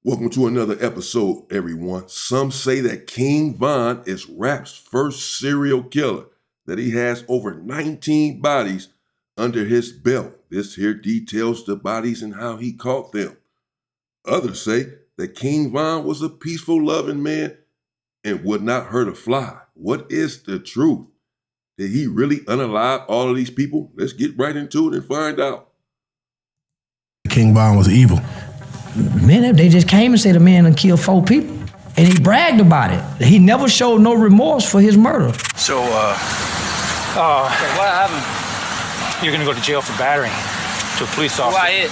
Welcome to another episode, everyone. Some say that King Von is rap's first serial killer, that he has over 19 bodies under his belt. This here details the bodies and how he caught them. Others say that King Von was a peaceful, loving man and would not hurt a fly. What is the truth? Did he really unalive all of these people? Let's get right into it and find out. King Von was evil. Man, they just came and said the man killed 4 people. And he bragged about it. He never showed no remorse for his murder. So, what happened? You're gonna go to jail for battering to a police officer. Why it?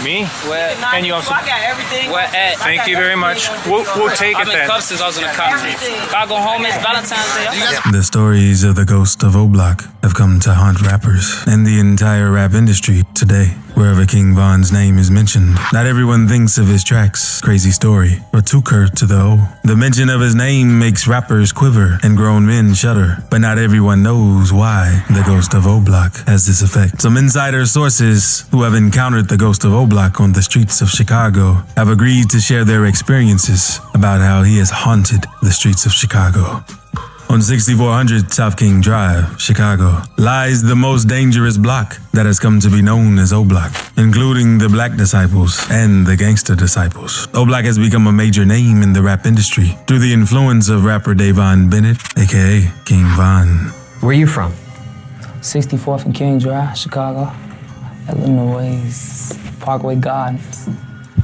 Me? Well, and you also. I got everything. Well, thank you very much. We'll take it I've been then. cuffed since I was in the cops. If I go home, it's Valentine's Day. The stories of the ghost of O-Block have come to haunt rappers and the entire rap industry today. Wherever King Von's name is mentioned, not everyone thinks of his tracks, Crazy Story, or Tooka to the O. The mention of his name makes rappers quiver and grown men shudder, but not everyone knows why the ghost of O-Block has this effect. Some insider sources who have encountered the ghost of O-Block on the streets of Chicago have agreed to share their experiences about how he has haunted the streets of Chicago. On 6400 South King Drive, Chicago, lies the most dangerous block that has come to be known as O-Block, including the Black Disciples and the Gangsta Disciples. O-Block has become a major name in the rap industry through the influence of rapper Davon Bennett, aka King Von. Where you from? 64th and King Drive, Chicago. Illinois, Parkway Gardens.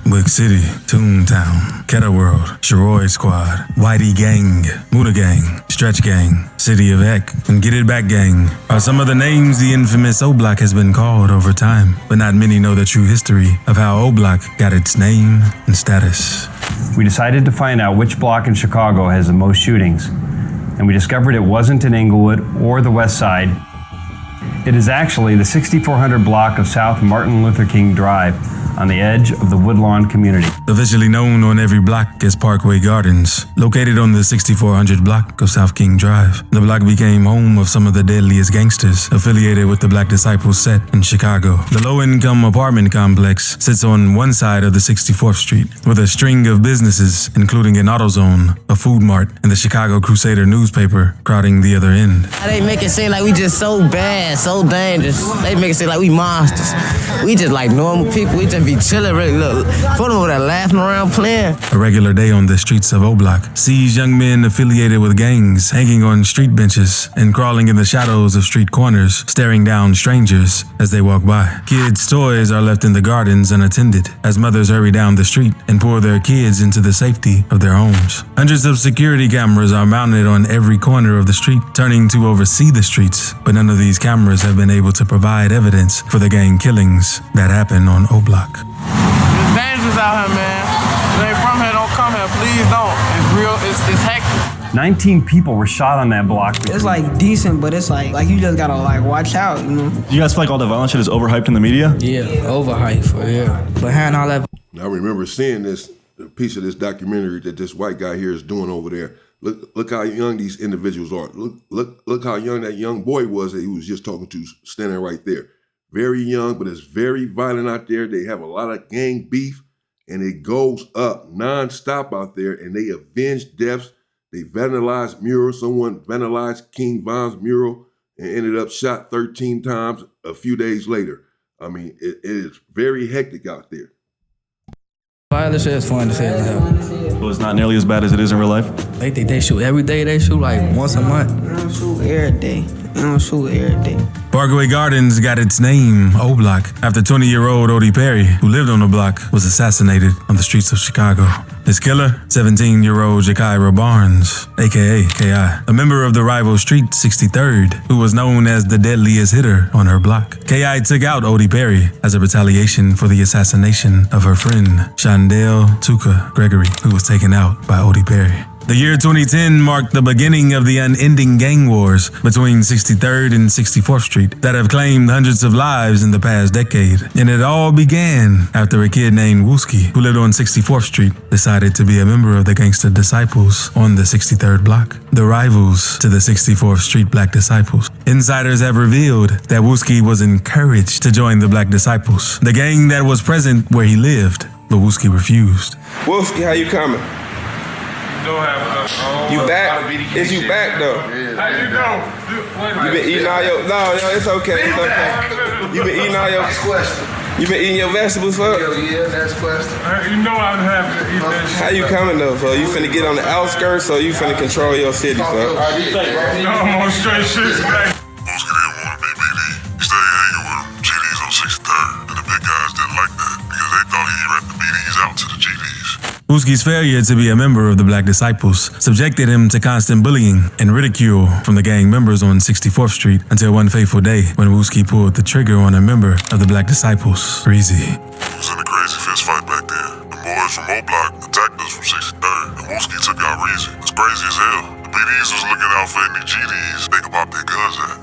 Wick City, Toontown, Kettle World, Sheroy Squad, Whitey Gang, Muda Gang, Stretch Gang, City of Eck, and Get It Back Gang are some of the names the infamous O-Block has been called over time, but not many know the true history of how O-Block got its name and status. We decided to find out which block in Chicago has the most shootings, and we discovered it wasn't in Inglewood or the West Side. It is actually the 6400 block of South Martin Luther King Drive, on the edge of the Woodlawn community. Officially known on every block as Parkway Gardens, located on the 6400 block of South King Drive, the block became home of some of the deadliest gangsters affiliated with the Black Disciples set in Chicago. The low-income apartment complex sits on one side of the 64th Street, with a string of businesses, including an AutoZone, a food mart, and the Chicago Crusader newspaper crowding the other end. They make it seem like we just so bad, so dangerous. They make it seem like we monsters. We just like normal people. We just be chilling, really. Look, put them over there laughing around, playing. A regular day on the streets of O-Block sees young men affiliated with gangs hanging on street benches and crawling in the shadows of street corners, staring down strangers as they walk by. Kids' toys are left in the gardens unattended as mothers hurry down the street and pour their kids into the safety of their homes. Hundreds of security cameras are mounted on every corner of the street, turning to oversee the streets, but none of these cameras have been able to provide evidence for the gang killings that happen on O-Block. It's dangerous out here, man. If you ain't from here, don't come here. Please don't. It's real. It's hectic. 19 people were shot on that block. It's like decent, but it's like you just gotta like watch out, you know. Do you guys feel like all the violent shit is overhyped in the media? Yeah, overhyped for real. Behind all that. I remember seeing this piece of this documentary that this white guy here is doing over there. Look how young these individuals are. Look how young that young boy was that he was just talking to, standing right there. Very young, but it's very violent out there. They have a lot of gang beef, and it goes up nonstop out there, and they avenge deaths. They vandalized murals. Someone vandalized King Von's mural and ended up shot 13 times a few days later. I mean, it is very hectic out there. Violence is fun to say. So it's not nearly as bad as it is in real life? They think they shoot every day. They shoot like once a month. They don't shoot every day. They don't shoot every day. Parkway Gardens got its name, O-Block, after 20-year-old Odie Perry, who lived on the block, was assassinated on the streets of Chicago. His killer, 17-year-old Jakira Barnes, a.k.a. K.I., a member of the rival street 63rd, who was known as the deadliest hitter on her block. K.I. took out Odie Perry as a retaliation for the assassination of her friend, Shondell Tooka Gregory, who was taken out by Odie Perry. The year 2010 marked the beginning of the unending gang wars between 63rd and 64th Street that have claimed hundreds of lives in the past decade. And it all began after a kid named Wooski, who lived on 64th Street, decided to be a member of the Gangsta Disciples on the 63rd block, the rivals to the 64th Street Black Disciples. Insiders have revealed that Wooski was encouraged to join the Black Disciples, the gang that was present where he lived, but Wooski refused. Wolfie, how you coming? You back? Is you back though? How you know? You been eating all your? No, it's okay. It's okay. You been eating all your? You been eating your vegetables, fuck? Yeah, next question. You know I'm happy to eat that shit. How you coming though, fuck? You finna get on the outskirts or you finna control your city, fuck? No, I'm on straight shit today. Wooski didn't want to be BD. He stayed hanging with him. GDs on 63rd, and the big guys didn't like that because they thought he ran the BDs out to the GDs. Wooski's failure to be a member of the Black Disciples subjected him to constant bullying and ridicule from the gang members on 64th Street until one fateful day when Wooski pulled the trigger on a member of the Black Disciples, Breezy. We was in a crazy fist fight back then. The boys from O Block attacked us from 63rd, and Wooski took out Breezy. It's crazy as hell. The BDs was looking out for any GDs they could pop their guns at.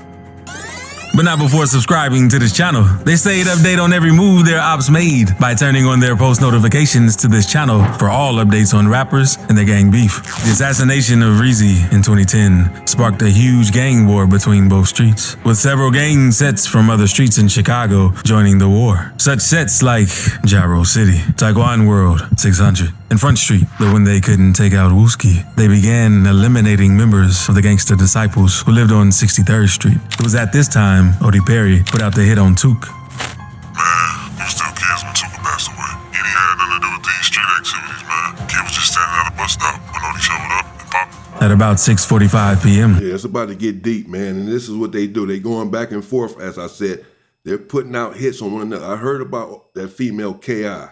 But not before subscribing to this channel. They stayed updated on every move their ops made by turning on their post notifications to this channel for all updates on rappers and their gang beef. The assassination of Reezy in 2010 sparked a huge gang war between both streets, with several gang sets from other streets in Chicago joining the war. Such sets like Gyro City, Taekwon World, 600, and Front Street. But when they couldn't take out Wooski, they began eliminating members of the Gangsta Disciples who lived on 63rd Street. It was at this time Odie Perry put out the hit on Tooka. Man, we were still kids when Tooka passed away. He didn't have nothing to do with these street activities, man. Kid was just standing at a bus stop when Odie showed up and popped. At about 6:45 p.m. Yeah, it's about to get deep, man. And this is what they do. They going back and forth, as I said. They're putting out hits on one another. I heard about that female K.I.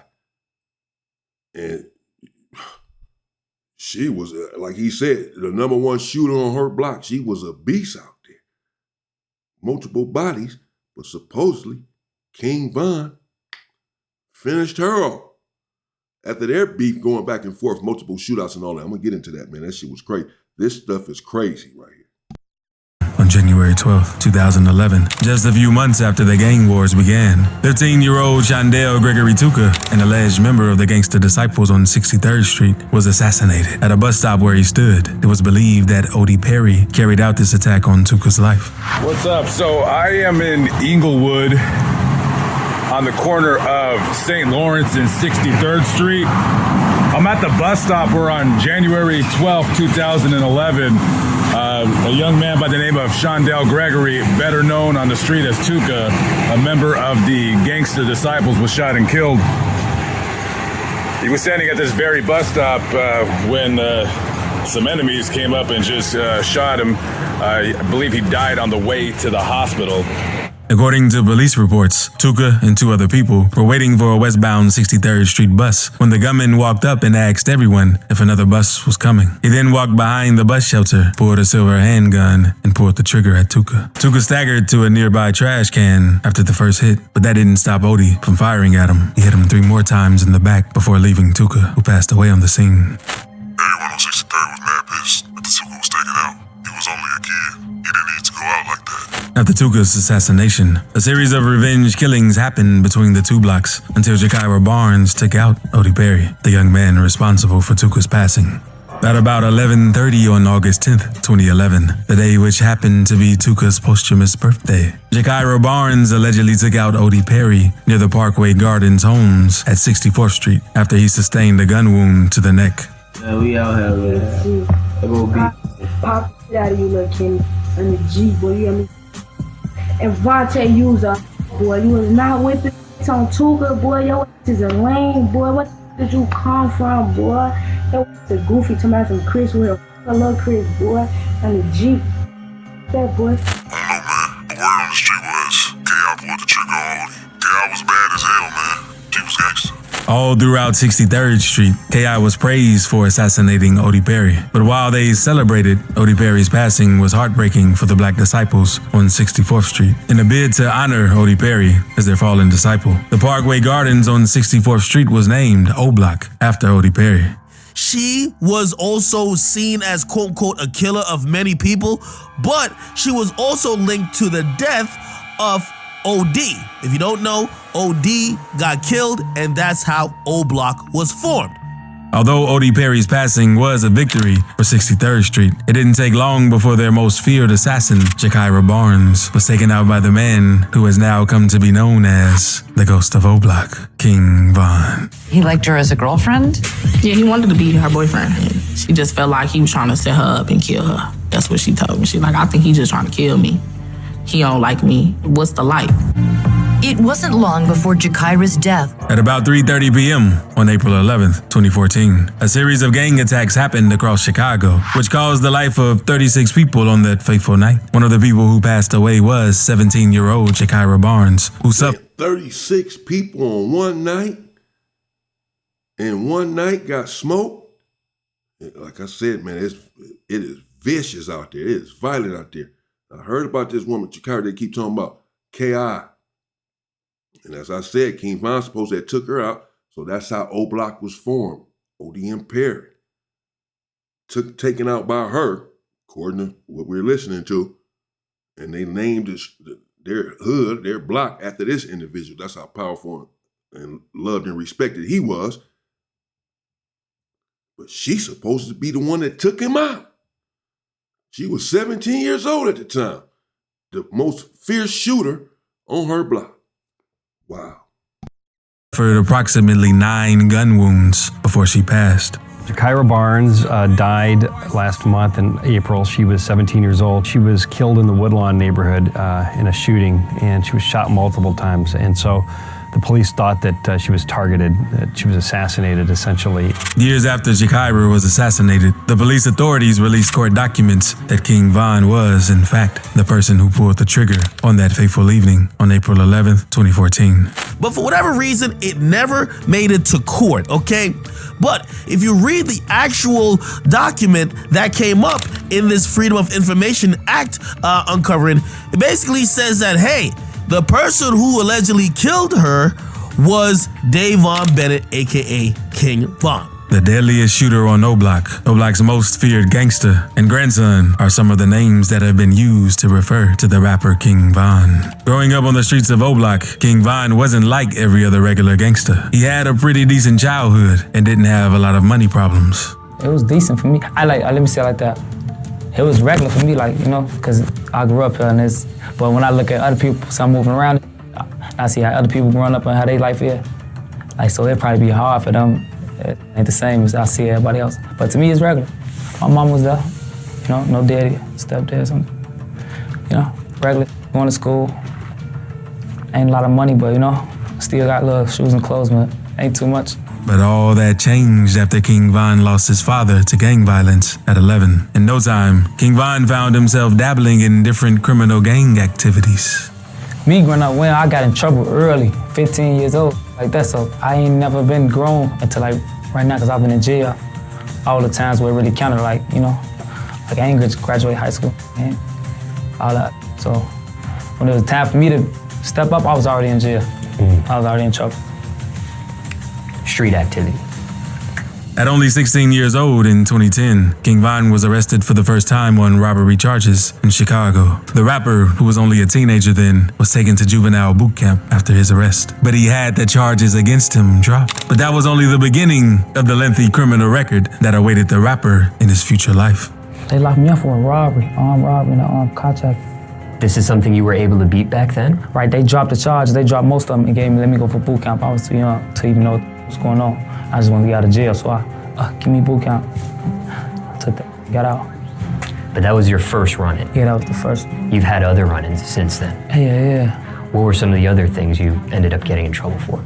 And she was, like he said, the #1 shooter on her block. She was a beast out there. Multiple bodies, but supposedly King Von finished her off. After their beef going back and forth, multiple shootouts and all that. I'm going to get into that, man. That shit was crazy. This stuff is crazy right here. On January 12, 2011, just a few months after the gang wars began, 13-year-old Shondell Gregory Tooka, an alleged member of the Gangsta Disciples on 63rd Street, was assassinated. At a bus stop where he stood, it was believed that Odie Perry carried out this attack on Tooka's life. What's up? So I am in Inglewood on the corner of St. Lawrence and 63rd Street. I'm at the bus stop where on January 12, 2011, a young man by the name of Shondell Gregory, better known on the street as Tooka, a member of the Gangsta Disciples, was shot and killed. He was standing at this very bus stop when some enemies came up and just shot him. I believe he died on the way to the hospital. According to police reports, Tooka and two other people were waiting for a westbound 63rd Street bus when the gunman walked up and asked everyone if another bus was coming. He then walked behind the bus shelter, pulled a silver handgun, and pulled the trigger at Tooka. Tooka staggered to a nearby trash can after the first hit, but that didn't stop Odie from firing at him. He hit him 3 more times in the back before leaving Tooka, who passed away on the scene. Everyone on 63rd was mad pissed after Tooka was taken out. He was only a kid. He didn't need to go out like that. After Tooka's assassination, a series of revenge killings happened between the two blocks until Jakira Barnes took out Odie Perry, the young man responsible for Tooka's passing. At about 11:30 on August 10th, 2011, the day which happened to be Tooka's posthumous birthday, Jakira Barnes allegedly took out Odie Perry near the Parkway Gardens homes at 64th Street after he sustained a gun wound to the neck. Yeah, we out here, man. Pop it out of you, little Kenny. And the G, boy, you hear me? And Vontae user, boy, you was not with it on Tooka, boy. Your ass is a lame, boy. What did you come from, boy? Your ass is goofy, talking about some Chris with a little Chris, boy. And the G. That boy. I don't know, man. The word on the street was K.I. pulled the trigger on Odie. K.I. was bad as hell, man. He was gangster. All throughout 63rd Street, K.I. was praised for assassinating Odie Perry. But while they celebrated, Odie Perry's passing was heartbreaking for the Black Disciples on 64th Street. In a bid to honor Odie Perry as their fallen disciple, the Parkway Gardens on 64th Street was named O Block after Odie Perry. She was also seen as quote-unquote a killer of many people, but she was also linked to the death of OD. If you don't know, OD got killed, and that's how O Block was formed. Although Odie Perry's passing was a victory for 63rd Street, it didn't take long before their most feared assassin, Jakira Barnes, was taken out by the man who has now come to be known as the Ghost of O-Block, King Von. He liked her as a girlfriend? Yeah, he wanted to be her boyfriend. She just felt like he was trying to set her up and kill her. That's what she told me. She's like, I think he's just trying to kill me. He don't like me. What's the life? It wasn't long before Jakira's death. At about 3:30 p.m. on April 11th, 2014, a series of gang attacks happened across Chicago, which caused the life of 36 people on that fateful night. One of the people who passed away was 17-year-old Jakira Barnes, who suffered 36 people on one night, and one night got smoked. Like I said, man, it is vicious out there. It is violent out there. I heard about this woman, Jakira, they keep talking about K.I. And as I said, King Von supposed to have took her out, so that's how O-Block was formed, ODM Perry. Taken out by her, according to what we're listening to, and they named their hood, their block, after this individual. That's how powerful and loved and respected he was. But she's supposed to be the one that took him out. She was 17 years old at the time, the most fierce shooter on her block. Wow. approximately 9 gun wounds before she passed. Jakira Barnes died last month in April. She was 17 years old. She was killed in the Woodlawn neighborhood in a shooting, and she was shot multiple times. And so the police thought that she was targeted, that she was assassinated, essentially. Years after Jakira was assassinated, the police authorities released court documents that King Von was, in fact, the person who pulled the trigger on that fateful evening on April 11th, 2014. But for whatever reason, it never made it to court, okay? But if you read the actual document that came up in this Freedom of Information Act uncovering, it basically says that, hey, the person who allegedly killed her was Davon Bennett, aka King Von. The deadliest shooter on O-Block, O-Block's most feared gangster, and grandson are some of the names that have been used to refer to the rapper King Von. Growing up on the streets of O-Block, King Von wasn't like every other regular gangster. He had a pretty decent childhood and didn't have a lot of money problems. It was decent for me. Let me say it like that. It was regular for me, like, you know, because I grew up here and it's, but when I look at other people, so I'm moving around, I see how other people growing up and how their life is. Like, so it'd probably be hard for them. It ain't the same as I see everybody else. But to me, it's regular. My mom was there, you know, no daddy, stepdad, something. You know, regular, going to school. Ain't a lot of money, but, you know, still got little shoes and clothes, but ain't too much. But all that changed after King Von lost his father to gang violence at 11. In no time, King Von found himself dabbling in different criminal gang activities. Me growing up, when I got in trouble early, 15 years old, like that, so I ain't never been grown until like right now, because I've been in jail. All the times where it really counted, like, you know, like I ain't graduate high school, and all that. So when it was time for me to step up, I was already in jail. I was already in trouble. Street activity. At only 16 years old in 2010, King Von was arrested for the first time on robbery charges in Chicago. The rapper, who was only a teenager then, was taken to juvenile boot camp after his arrest. But he had the charges against him dropped. But that was only the beginning of the lengthy criminal record that awaited the rapper in his future life. They locked me up for a robbery, armed robbery and an armed contract. This is something you were able to beat back then? Right, they dropped the charges. They dropped most of them and let me go for boot camp. I was too young to even know what's going on. I just wanted to get out of jail, so give me boot camp. I took that, got out. But that was your first run-in? Yeah, that was the first. You've had other run-ins since then? Yeah. What were some of the other things you ended up getting in trouble for?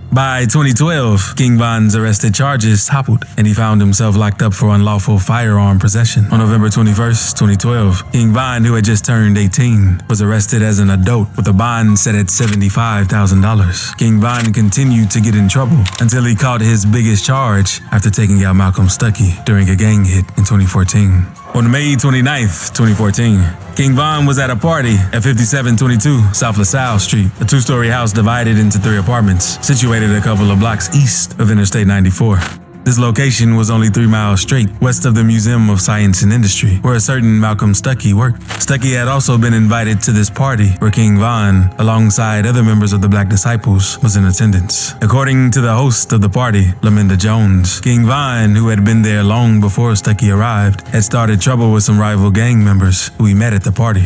By 2012, King Von's arrested charges toppled, and he found himself locked up for unlawful firearm possession. On November 21st, 2012, King Von, who had just turned 18, was arrested as an adult with a bond set at $75,000. King Von continued to get in trouble until he caught his biggest charge after taking out Malcolm Stuckey during a gang hit in 2014. On May 29th, 2014, King Von was at a party at 5722 South LaSalle Street, a 2-story house divided into 3 apartments, situated a couple of blocks east of Interstate 94. This location was only 3 miles straight west of the Museum of Science and Industry, where a certain Malcolm Stuckey worked. Stuckey had also been invited to this party, where King Von, alongside other members of the Black Disciples, was in attendance. According to the host of the party, Laminda Jones, King Von, who had been there long before Stuckey arrived, had started trouble with some rival gang members who he met at the party.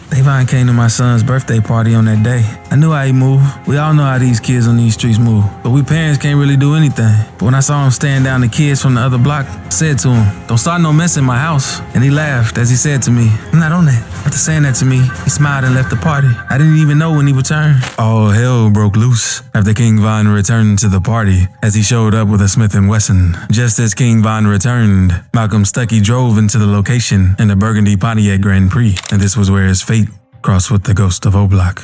Davon came to my son's birthday party on that day. I knew how he moved. We all know how these kids on these streets move. But we parents can't really do anything. But when I saw him staring down the kids from the other block, I said to him, "Don't start no mess in my house." And he laughed as he said to me, "I'm not on that." After saying that to me, he smiled and left the party. I didn't even know when he returned. All hell broke loose after King Von returned to the party as he showed up with a Smith & Wesson. Just as King Von returned, Malcolm Stuckey drove into the location in a burgundy Pontiac Grand Prix, and this was where his fate crossed with the ghost of O'Block.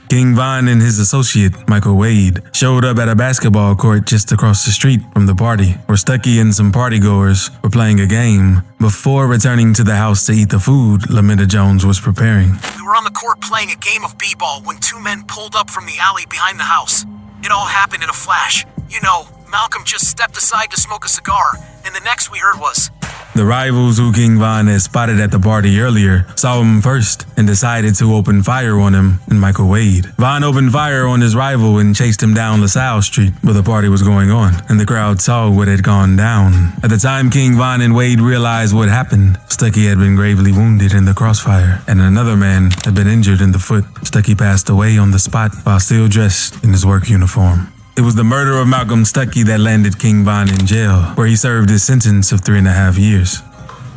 King Von and his associate, Michael Wade, showed up at a basketball court just across the street from the party, where Stuckey and some partygoers were playing a game before returning to the house to eat the food Laminda Jones was preparing. We were on the court playing a game of b-ball when 2 men pulled up from the alley behind the house. It all happened in a flash. You know, Malcolm just stepped aside to smoke a cigar, and the next we heard was... The rivals who King Von had spotted at the party earlier saw him first and decided to open fire on him and Michael Wade. Von opened fire on his rival and chased him down LaSalle Street where the party was going on, and the crowd saw what had gone down. At the time King Von and Wade realized what happened, Stuckey had been gravely wounded in the crossfire, and another man had been injured in the foot. Stuckey passed away on the spot while still dressed in his work uniform. It was the murder of Malcolm Stuckey that landed King Von in jail, where he served his sentence of 3.5 years.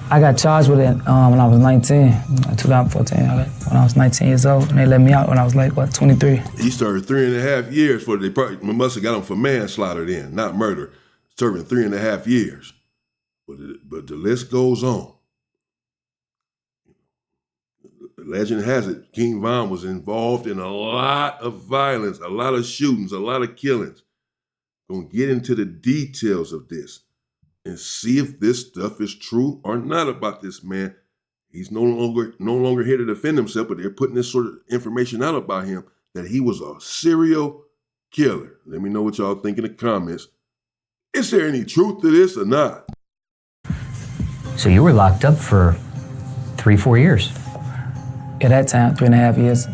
I got charged with it when I was 19, 2014. When I was 19 years old, and they let me out when I was 23. He served 3.5 years for they probably must have got him for manslaughter then, not murder, serving 3.5 years. But the list goes on. Legend has it, King Von was involved in a lot of violence, a lot of shootings, a lot of killings. Gonna get into the details of this and see if this stuff is true or not about this man. He's no longer here to defend himself, but they're putting this sort of information out about him, that he was a serial killer. Let me know what y'all think in the comments. Is there any truth to this or not? So you were locked up for 3-4 years. At that time, 3.5 years.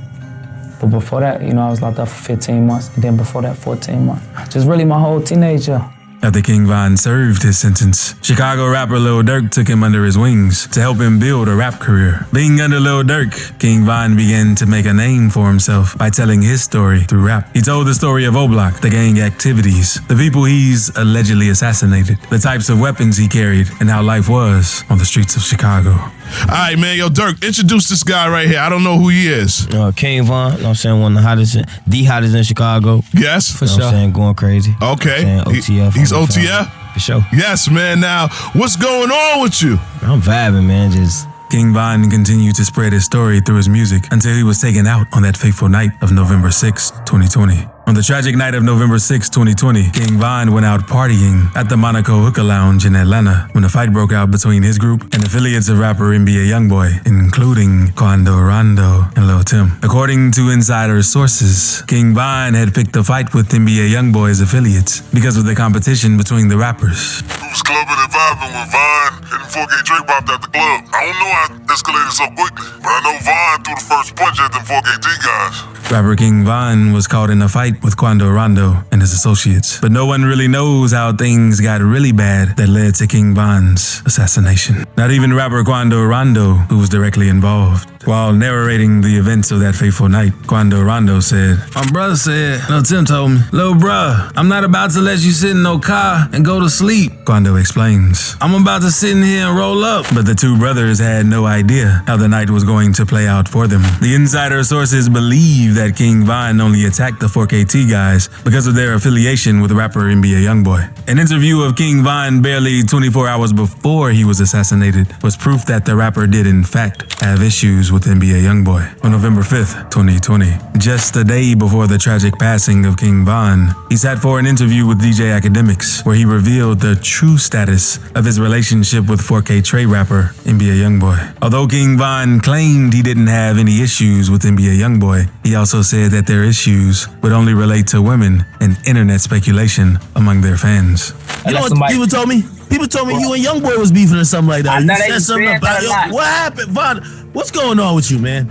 But before that, I was locked up for 15 months. And then before that, 14 months. Just really my whole teenage year. After King Von served his sentence, Chicago rapper Lil Durk took him under his wings to help him build a rap career. Being under Lil Durk, King Von began to make a name for himself by telling his story through rap. He told the story of O'Block, the gang activities, the people he's allegedly assassinated, the types of weapons he carried, and how life was on the streets of Chicago. All right, man. Yo, Durk, introduce this guy right here. I don't know who he is. King Von, you know what I'm saying, one of the hottest in Chicago. Yes. For sure. You know what I'm saying, going crazy. Okay. You know what I'm saying, OTF. He's OTF? For sure. Yes, man. Now, what's going on with you? I'm vibing, man. Just... King Von continued to spread his story through his music until he was taken out on that fateful night of November 6, 2020. On the tragic night of November 6, 2020, King Von went out partying at the Monaco Hookah Lounge in Atlanta when a fight broke out between his group and affiliates of rapper NBA Youngboy, including Quando Rondo and Lil Tim. According to insider sources, King Von had picked a fight with NBA Youngboy's affiliates because of the competition between the rappers. We was clubbing and vibing when Von and 4K Drake popped out the club. I don't know how it escalated so quickly, but I know Von threw the first punch at them 4KT guys. Rapper King Von was caught in a fight with Quando Rondo and his associates, but no one really knows how things got really bad that led to King Von's assassination. Not even rapper Quando Rondo, who was directly involved. While narrating the events of that fateful night, Quando Rondo said, "My brother said, Tim told me, Lil bruh, I'm not about to let you sit in no car and go to sleep." Quando explains, "I'm about to sit in here and roll up." But the two brothers had no idea how the night was going to play out for them. The insider sources believe that King Von only attacked the 4KT guys because of their affiliation with rapper NBA Youngboy. An interview of King Von barely 24 hours before he was assassinated was proof that the rapper did in fact have issues with NBA Youngboy. On November 5th, 2020, just a day before the tragic passing of King Von, he sat for an interview with DJ Academics where he revealed the true status of his relationship with 4K Trey rapper NBA Youngboy. Although King Von claimed he didn't have any issues with NBA Youngboy, he also also said that their issues would only relate to women and internet speculation among their fans. You know what people told me? People told me you and Youngboy was beefing or something like that. You said something about what happened, Von? What's going on with you, man?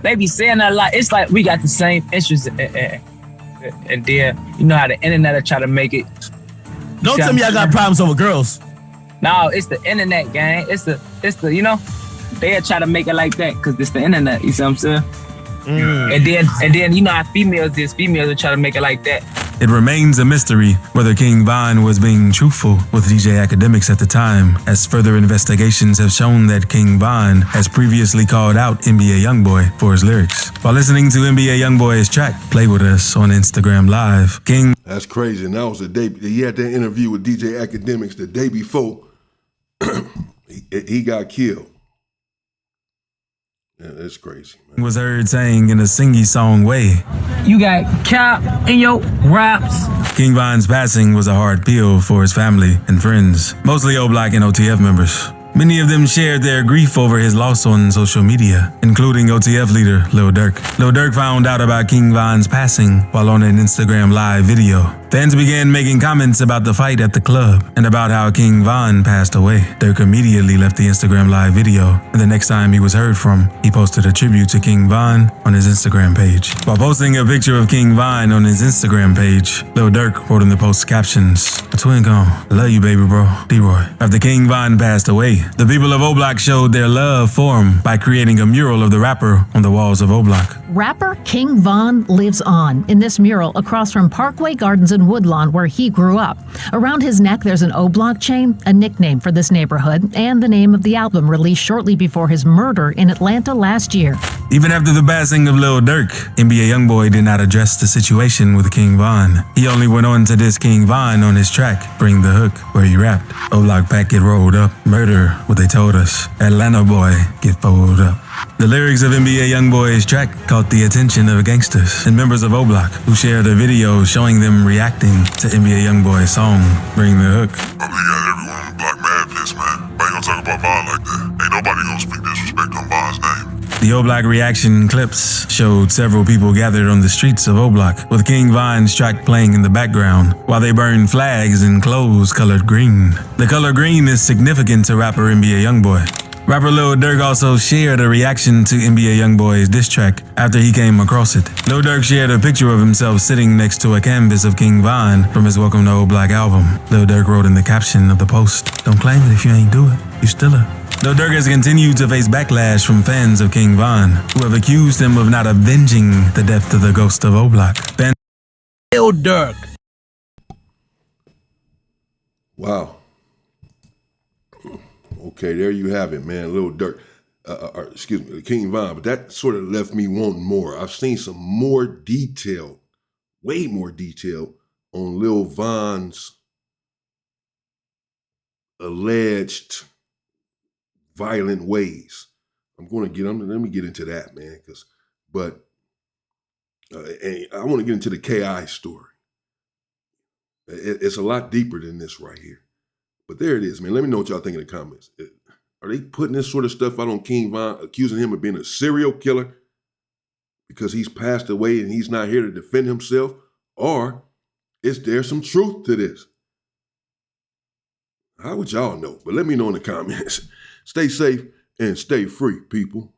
They be saying that a lot. It's like we got the same interests, and then you know how the internet will try to make it. Don't tell me I got problems over girls. No, it's the internet, gang. It's the you know, they'll try to make it like that because it's the internet. You see what I'm saying? And then you know how females will try to make it like that. It remains a mystery whether King Von was being truthful with DJ Academics at the time, as further investigations have shown that King Von has previously called out NBA Youngboy for his lyrics. While listening to NBA Youngboy's track Play With Us on Instagram Live, King... That's crazy. And that was the day, he had that interview with DJ Academics the day before he got killed. Yeah, that's crazy, man. Was heard saying in a singy-song way, "You got cap in your raps." King Von's passing was a hard pill for his family and friends, mostly O-Block and OTF members. Many of them shared their grief over his loss on social media, including OTF leader Lil Durk. Lil Durk found out about King Von's passing while on an Instagram Live video. Fans began making comments about the fight at the club and about how King Von passed away. Durk immediately left the Instagram Live video, and the next time he was heard from, he posted a tribute to King Von on his Instagram page. While posting a picture of King Von on his Instagram page, Lil Durk wrote in the post captions, "A twin gone. I love you, baby bro. D-Roy." After King Von passed away, the people of O-Block showed their love for him by creating a mural of the rapper on the walls of O-Block. Rapper King Von lives on in this mural across from Parkway Gardens in Woodlawn, where he grew up. Around his neck, there's an O-Block chain, a nickname for this neighborhood, and the name of the album released shortly before his murder in Atlanta last year. Even after the passing of Lil Durk, NBA Youngboy did not address the situation with King Von. He only went on to diss King Von on his track, Bring the Hook, where he rapped, "O-Block pack get rolled up, murder what they told us, Atlanta boy get folded up." The lyrics of NBA Youngboy's track caught the attention of gangsters and members of O-Block, who shared a video showing them reacting to NBA Youngboy's song, Bring the Hook. I believe got everyone on the block mad pissed, man. Why you gonna talk about Von like that? Ain't nobody gonna speak disrespect on Von's name. The O-Block reaction clips showed several people gathered on the streets of O-Block, with King Von's track playing in the background, while they burned flags and clothes colored green. The color green is significant to rapper NBA Youngboy. Rapper Lil Durk also shared a reaction to NBA Youngboy's diss track after he came across it. Lil Durk shared a picture of himself sitting next to a canvas of King Von from his Welcome to O-Block album. Lil Durk wrote in the caption of the post, "Don't claim it if you ain't do it. You still a..." Lil Durk has continued to face backlash from fans of King Von, who have accused him of not avenging the death of the ghost of O-Block. Lil Durk. Wow. Okay, there you have it, man. Lil Durk, excuse me, King Von. But that sort of left me wanting more. I've seen some more detail, way more detail on Lil Von's alleged violent ways. Let me get into that, man. And I want to get into the KI story. It's a lot deeper than this right here. But there it is, man. Let me know what y'all think in the comments. Are they putting this sort of stuff out on King Von, accusing him of being a serial killer because he's passed away and he's not here to defend himself? Or is there some truth to this? How would y'all know? But let me know in the comments. Stay safe and stay free, people.